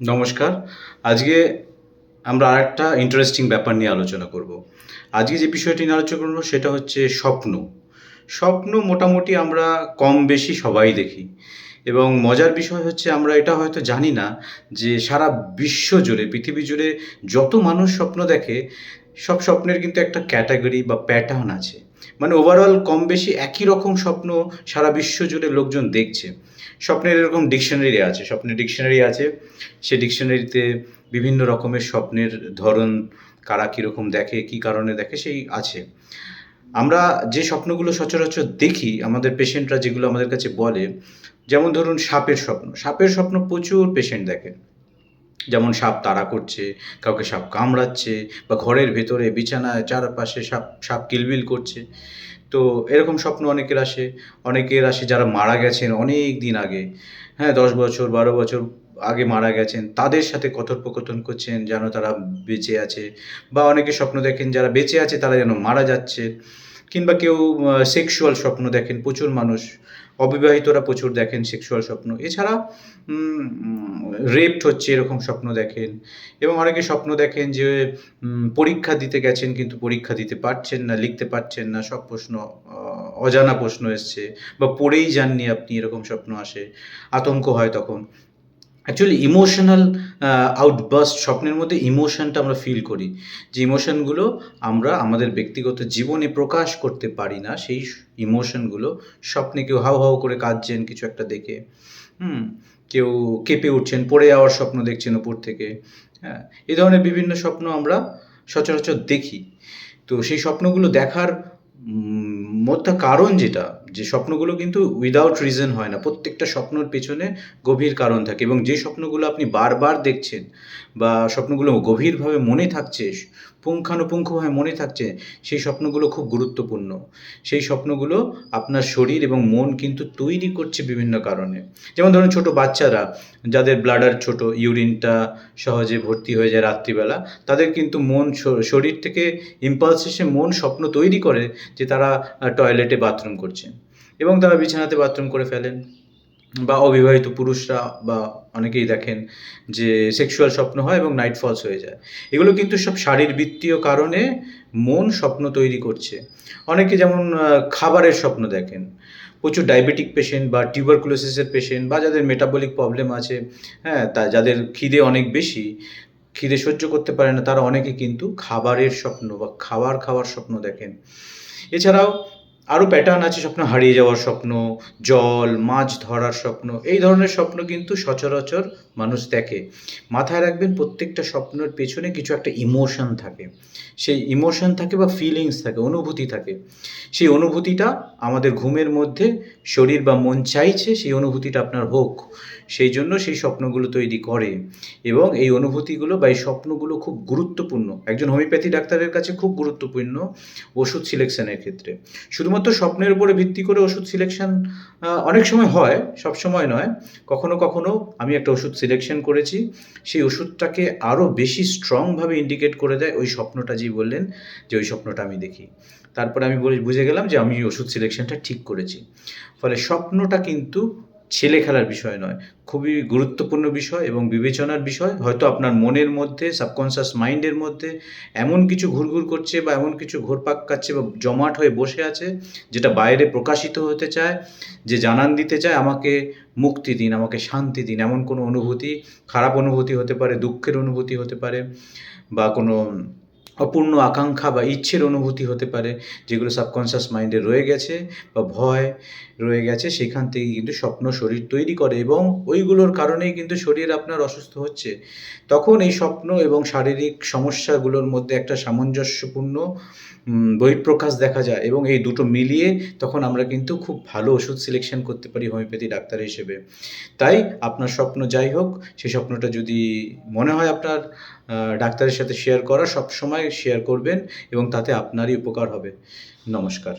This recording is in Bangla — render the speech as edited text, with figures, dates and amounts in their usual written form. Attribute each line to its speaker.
Speaker 1: নমস্কার। আজকে আমরা আরেকটা ইন্টারেস্টিং ব্যাপার নিয়ে আলোচনা করব। আজকে যে বিষয়টি নিয়ে আলোচনা করব সেটা হচ্ছে স্বপ্ন। স্বপ্ন মোটামুটি আমরা কম বেশি সবাই দেখি এবং মজার বিষয় হচ্ছে আমরা এটা হয়তো জানি না যে সারা বিশ্ব জুড়ে, পৃথিবী জুড়ে যত মানুষ স্বপ্ন দেখে, সব স্বপ্নের কিন্তু একটা ক্যাটেগরি বা প্যাটার্ন আছে। মানে ওভারঅল কম বেশি একই রকম স্বপ্ন সারা বিশ্ব জুড়ে লোকজন দেখছে। স্বপ্নের এরকম ডিকশনারি আছে, স্বপ্নের ডিকশনারি আছে। সে ডিকশনারিতে বিভিন্ন রকমের স্বপ্নের ধরন, কারা কীরকম দেখে, কী কারণে দেখে সেই আছে। আমরা যে স্বপ্নগুলো সচরাচর দেখি, আমাদের পেশেন্টরা যেগুলো আমাদের কাছে বলে, যেমন ধরুন সাপের স্বপ্ন। সাপের স্বপ্ন প্রচুর পেশেন্ট দেখে। যেমন সাপ তাড়া করছে, কাউকে সাপ কামড়াচ্ছে বা ঘরের ভেতরে বিছানায় চারপাশে সাপ সাপ কিলবিল করছে। তো এরকম স্বপ্ন অনেকের আসে। অনেকের আসে যারা মারা গেছেন অনেক দিন আগে, হ্যাঁ ১০ বছর ১২ বছর আগে মারা গেছেন, তাদের সাথে কথোপকথন করছেন যেন তারা বেঁচে আছে, বা অনেকে স্বপ্ন দেখেন যারা বেঁচে আছে তারা যেন মারা যাচ্ছে। কিংবা কেউ সেক্সুয়াল স্বপ্ন দেখেন, প্রচুর মানুষ, অবিবাহিতরা প্রচুর দেখেন সেক্সুয়াল স্বপ্ন। এছাড়া রেপড হচ্ছে এরকম স্বপ্ন দেখেন, এবং অনেকে স্বপ্ন দেখেন যে পরীক্ষা দিতে গেছেন কিন্তু পরীক্ষা দিতে পারছেন না, লিখতে পারছেন না, সব প্রশ্ন অজানা প্রশ্ন এসছে, বা পড়েই যাননি আপনি, এরকম স্বপ্ন আসে। আতঙ্ক হয় তখন। অ্যাকচুয়ালি ইমোশনাল আউটবার্স্ট, স্বপ্নের মধ্যে ইমোশনটা আমরা ফিল করি। যে ইমোশনগুলো আমরা আমাদের ব্যক্তিগত জীবনে প্রকাশ করতে পারি না, সেই ইমোশনগুলো স্বপ্নে কেউ হাউ হাউ করে কাঁদছেন কিছু একটা দেখে, হুম? কেউ কেঁপে উঠছেন, পড়ে যাওয়ার স্বপ্ন দেখছেন উপর থেকে, হ্যাঁ? এই ধরনের বিভিন্ন স্বপ্ন আমরা সচরাচর দেখি। তো সেই স্বপ্নগুলো দেখার মোদ্দা কারণ যেটা, যে স্বপ্নগুলো কিন্তু উইদাউট রিজন হয় না। প্রত্যেকটা স্বপ্নের পেছনে গভীর কারণ থাকে, এবং যে স্বপ্নগুলো আপনি বারবার দেখছেন বা স্বপ্নগুলো গভীরভাবে মনে থাকছে, পুঙ্খানুপুঙ্খভাবে মনে থাকছে, সেই স্বপ্নগুলো খুব গুরুত্বপূর্ণ। সেই স্বপ্নগুলো আপনার শরীর এবং মন কিন্তু তৈরি করছে বিভিন্ন কারণে। যেমন ধরুন ছোটো বাচ্চারা, যাদের ব্লাডার ছোট, ইউরিনটা সহজে ভর্তি হয়ে যায় রাত্রিবেলা, তাদের কিন্তু মন শরীর থেকে ইম্পালস এসে মন স্বপ্ন তৈরি করে যে তারা টয়লেটে বাথরুম করছেন, এবং তারা বিছানাতে বাথরুম করে ফেলেন। বা অবিবাহিত পুরুষরা বা অনেকেই দেখেন যে সেক্সুয়াল স্বপ্ন হয় এবং নাইট ফলস হয়ে যায়। এগুলো কিন্তু সব শারীরবৃত্তীয় কারণে মন স্বপ্ন তৈরি করছে। অনেকে যেমন খাবারের স্বপ্ন দেখেন। প্রচুর ডায়াবেটিক পেশেন্ট বা টিউবারকুলোসিসের পেশেন্ট, বা যাদের মেটাবলিক প্রবলেম আছে, হ্যাঁ, যাদের খিদে অনেক বেশি, খিদে সহ্য করতে পারে না, তারা অনেকে কিন্তু খাবারের স্বপ্ন বা খাওয়ার স্বপ্ন দেখেন। এছাড়াও আরও প্যাটার্ন আছে, স্বপ্ন হারিয়ে যাওয়ার স্বপ্ন, জল, মাছ ধরার স্বপ্ন। এই ধরনের স্বপ্ন কিন্তু সচরাচর মানুষ দেখে। মাথায় রাখবেন, প্রত্যেকটা স্বপ্নের পেছনে কিছু একটা ইমোশন থাকে। সেই ইমোশন থাকে বা ফিলিংস থাকে, অনুভূতি থাকে। সেই অনুভূতিটা আমাদের ঘুমের মধ্যে শরীর বা মন চাইছে সেই অনুভূতিটা আপনার হোক। সেই জন্য সেই স্বপ্নগুলো তৈরি করে, এবং এই অনুভূতিগুলো বা এই স্বপ্নগুলো খুব গুরুত্বপূর্ণ। একজন হোমিওপ্যাথি ডাক্তারের কাছে খুব গুরুত্বপূর্ণ ওষুধ সিলেকশনের ক্ষেত্রে। শুধুমাত্র স্বপ্নের উপরে ভিত্তি করে ওষুধ সিলেকশন অনেক সময় হয়, সবসময় নয়। কখনো কখনো আমি একটা ওষুধ সিলেকশন করেছি, সেই ওষুধটাকে আরও বেশি স্ট্রংভাবে ইন্ডিকেট করে দেয় ওই স্বপ্নটা, যে বললেন যে ওই স্বপ্নটা আমি দেখি। তারপরে আমি বুঝে গেলাম যে আমি ওষুধ সিলেকশনটা ঠিক করেছি। ফলে স্বপ্নটা কিন্তু ছেলে খেলার বিষয় নয়, খুবই গুরুত্বপূর্ণ বিষয় এবং বিবেচনার বিষয়। হয়তো আপনার মনের মধ্যে, সাবকনশিয়াস মাইন্ডের মধ্যে এমন কিছু ঘুরঘুর করছে বা এমন কিছু ঘুরপাক খাচ্ছে বা জমাট হয়ে বসে আছে, যেটা বাইরে প্রকাশিত হতে চায়, যে জানান দিতে চায় আমাকে মুক্তি দিন, আমাকে শান্তি দিন। এমন কোনো অনুভূতি, খারাপ অনুভূতি হতে পারে, দুঃখের অনুভূতি হতে পারে, বা কোনো অপূর্ণ আকাঙ্ক্ষা বা ইচ্ছের অনুভূতি হতে পারে, যেগুলো সাবকনশিয়াস মাইন্ডে রয়ে গেছে বা ভয় রয়ে গেছে। সেখান থেকে কিন্তু স্বপ্ন শরীর তৈরি করে, এবং ওইগুলোর কারণেই কিন্তু শরীর আপনার অসুস্থ হচ্ছে। তখন এই স্বপ্ন এবং শারীরিক সমস্যাগুলোর মধ্যে একটা সামঞ্জস্যপূর্ণ বহিঃপ্রকাশ দেখা যায়, এবং এই দুটো মিলিয়ে তখন আমরা কিন্তু খুব ভালো ওষুধ সিলেকশন করতে পারি হোমিওপ্যাথি ডাক্তার হিসেবে। তাই আপনার স্বপ্ন যাই হোক, সেই স্বপ্নটা যদি মনে হয় আপনার ডাক্তারের সাথে শেয়ার করা, সবসময় শেয়ার করবেন, এবং তাতে আপনারই উপকার হবে। নমস্কার।